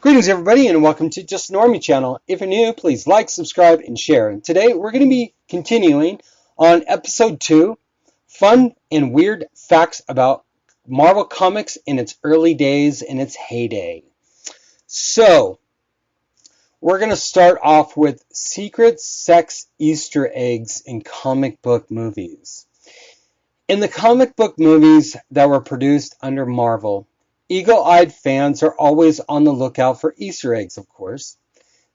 Greetings everybody and welcome to Just Normie channel. If you're new, please like, subscribe, and share. And today we're going to be continuing on episode 2, Fun and Weird Facts about Marvel Comics in its early days, in its heyday. So, we're going to start off with secret sex Easter eggs in comic book movies. In the comic book movies that were produced under Marvel, eagle-eyed fans are always on the lookout for Easter eggs, of course.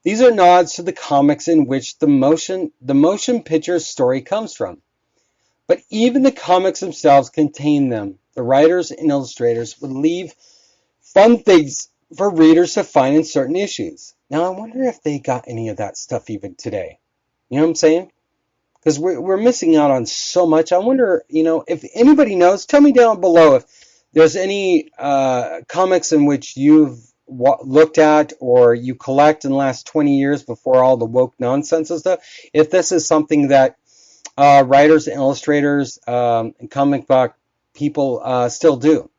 These are nods to the comics in which the motion picture story comes from. But even the comics themselves contain them. The writers and illustrators would leave fun things for readers to find in certain issues. Now, I wonder if they got any of that stuff even today. You know what I'm saying? Because we're missing out on so much. I wonder, if anybody knows, tell me down below if there's any comics in which you've looked at or you collect in the last 20 years before all the woke nonsense and stuff. If this is something that writers and illustrators and comic book people still do.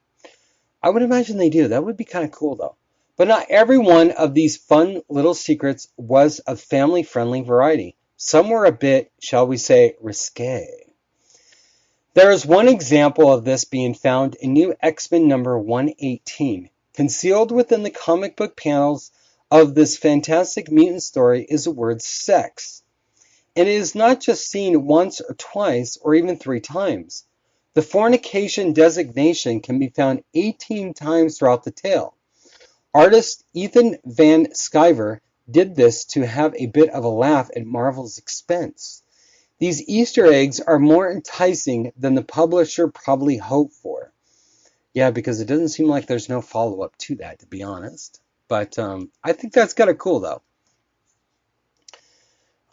I would imagine they do. That would be kind of cool, though. But not every one of these fun little secrets was of family-friendly variety. Some were a bit, shall we say, risque. There is one example of this being found in New X-Men number 118. Concealed within the comic book panels of this fantastic mutant story is the word sex. And it is not just seen once or twice or even 3 times. The fornication designation can be found 18 times throughout the tale. Artist Ethan Van Sciver did this to have a bit of a laugh at Marvel's expense. These Easter eggs are more enticing than the publisher probably hoped for. Yeah, because it doesn't seem like there's no follow-up to that, to be honest. But I think that's kind of cool, though.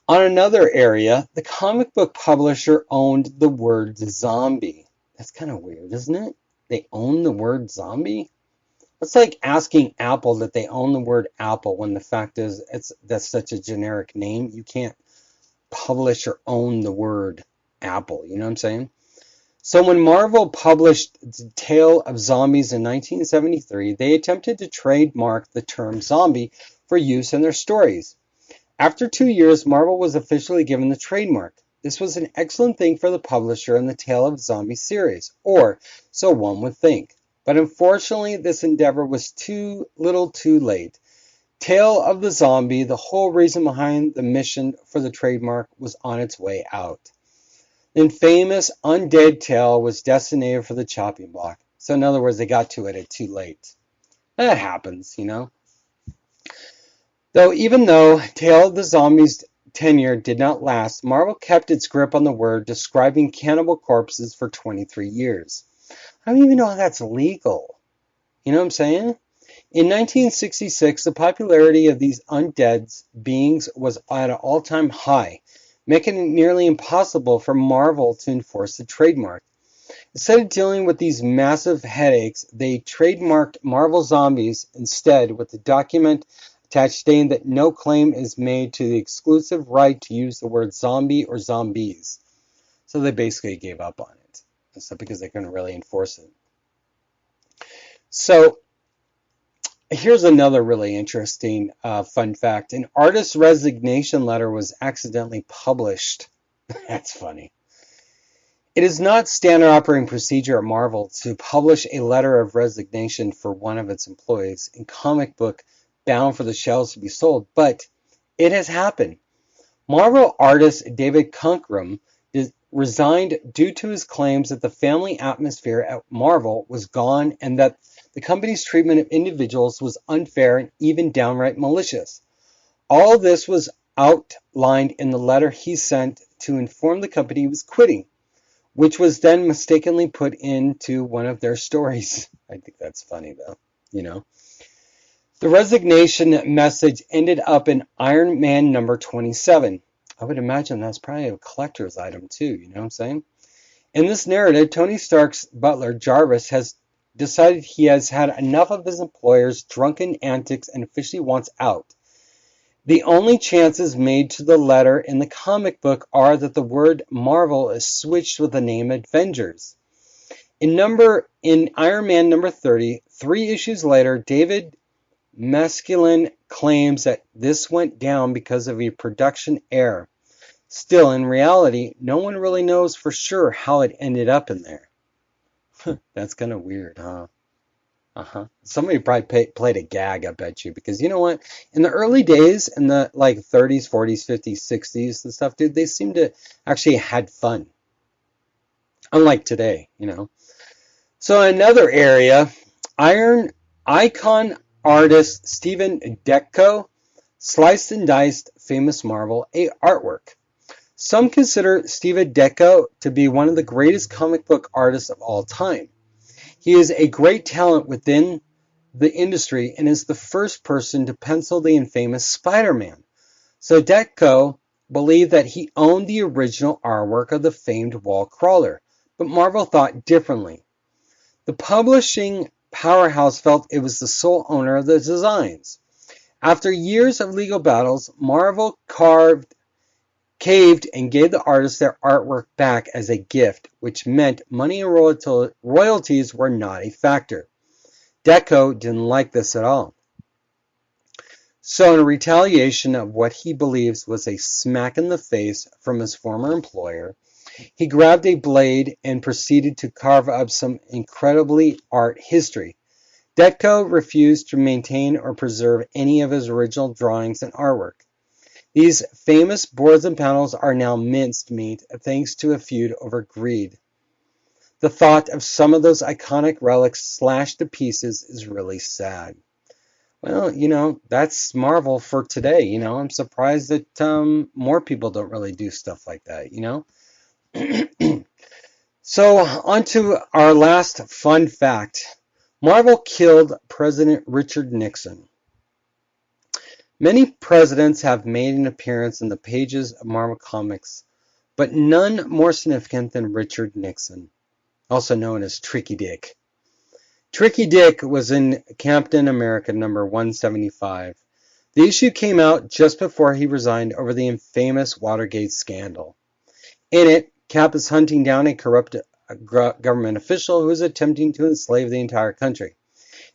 On another area, the comic book publisher owned the word zombie. That's kind of weird, isn't it? They own the word zombie? It's like asking Apple that they own the word apple when the fact is that's such a generic name. You can't publish or own the word apple, you know what I'm saying? So when Marvel published The Tale of Zombies in 1973, they attempted to trademark the term zombie for use in their stories. After 2 years, Marvel was officially given the trademark. This was an excellent thing for the publisher in the Tale of Zombies series, or so one would think. But unfortunately, this endeavor was too late. Tale of the Zombie, the whole reason behind the mission for the trademark, was on its way out. The infamous undead tale was destined for the chopping block. So in other words, they got to it too late. That happens, Even though Tale of the Zombies' tenure did not last, Marvel kept its grip on the word, describing cannibal corpses for 23 years. I don't even know how that's legal. You know what I'm saying? In 1966, the popularity of these undead beings was at an all-time high, making it nearly impossible for Marvel to enforce the trademark. Instead of dealing with these massive headaches, they trademarked Marvel Zombies instead, with the document attached stating that no claim is made to the exclusive right to use the word zombie or zombies. So they basically gave up on it. That's because they couldn't really enforce it. So here's another really interesting fun fact. An artist's resignation letter was accidentally published. That's funny. It is not standard operating procedure at Marvel to publish a letter of resignation for one of its employees in comic book bound for the shelves to be sold, but it has happened. Marvel artist David Conkrum resigned due to his claims that the family atmosphere at Marvel was gone and that the company's treatment of individuals was unfair and even downright malicious. All this was outlined in the letter he sent to inform the company he was quitting, which was then mistakenly put into one of their stories. I think that's funny, though, The resignation message ended up in Iron Man number 27. I would imagine that's probably a collector's item, too, you know what I'm saying? In this narrative, Tony Stark's butler, Jarvis, has decided he has had enough of his employer's drunken antics and officially wants out. The only chances made to the letter in the comic book are that the word Marvel is switched with the name Avengers. In Iron Man number 30, 3 issues later, David masculine claims that this went down because of a production error. Still, in reality, no one really knows for sure how it ended up in there. That's kind of weird, huh? Uh-huh. Somebody probably played a gag, I bet you, because you know what? In the early days, in the like 30s, 40s, 50s, 60s and stuff, dude, they seemed to actually had fun. Unlike today, you know. So another area, iron icon artist Stephen Deco sliced and diced famous Marvel artwork. Some consider Stephen Deco to be one of the greatest comic book artists of all time. He is a great talent within the industry and is the first person to pencil the infamous Spider-Man. So Deco believed that he owned the original artwork of the famed wall crawler, but Marvel thought differently. The publishing powerhouse felt it was the sole owner of the designs. After years of legal battles, Marvel caved and gave the artists their artwork back as a gift, which meant money and royalties were not a factor. Deco didn't like this at all. So in retaliation of what he believes was a smack in the face from his former employer, he grabbed a blade and proceeded to carve up some incredibly art history. Deco refused to maintain or preserve any of his original drawings and artwork. These famous boards and panels are now minced meat thanks to a feud over greed. The thought of some of those iconic relics slashed to pieces is really sad. Well, you know, that's Marvel for today, you know. I'm surprised that more people don't really do stuff like that, you know. So, on to our last fun fact. Marvel killed President Richard Nixon. Many presidents have made an appearance in the pages of Marvel Comics, but none more significant than Richard Nixon, also known as Tricky Dick. Tricky Dick was in Captain America number 175. The issue came out just before he resigned over the infamous Watergate scandal. In it, Cap is hunting down a corrupt government official who is attempting to enslave the entire country.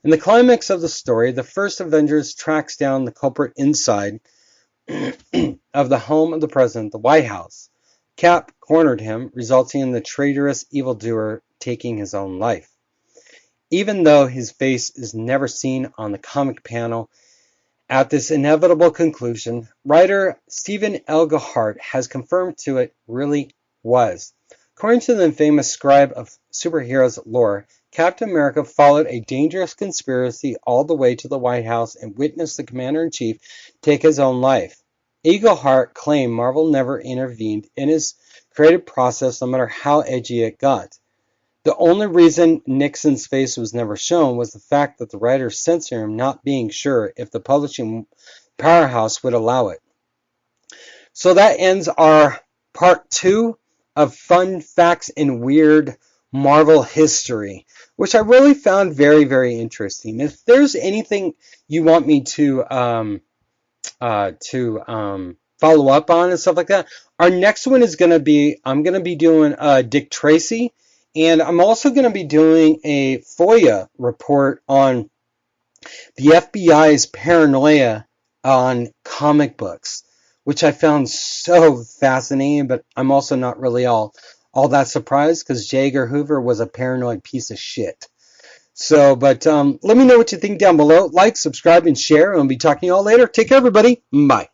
In the climax of the story, the first Avengers tracks down the culprit inside of the home of the president, the White House. Cap cornered him, resulting in the traitorous evildoer taking his own life. Even though his face is never seen on the comic panel, at this inevitable conclusion, writer Stephen Englehart has confirmed to it really was. According to the infamous scribe of superheroes lore, Captain America followed a dangerous conspiracy all the way to the White House and witnessed the commander-in-chief take his own life. Englehart claimed Marvel never intervened in his creative process no matter how edgy it got. The only reason Nixon's face was never shown was the fact that the writers censored him, not being sure if the publishing powerhouse would allow it. So that ends our part 2 of fun facts and weird Marvel history, which I really found very, very interesting. If there's anything you want me to follow up on and stuff like that, our next one is going to be, I'm going to be doing Dick Tracy, and I'm also going to be doing a FOIA report on the FBI's paranoia on comic books, which I found so fascinating, but I'm also not really all that surprised because J. Edgar Hoover was a paranoid piece of shit. So, but let me know what you think down below. Like, subscribe, and share, and I'll be talking to you all later. Take care, everybody. Bye.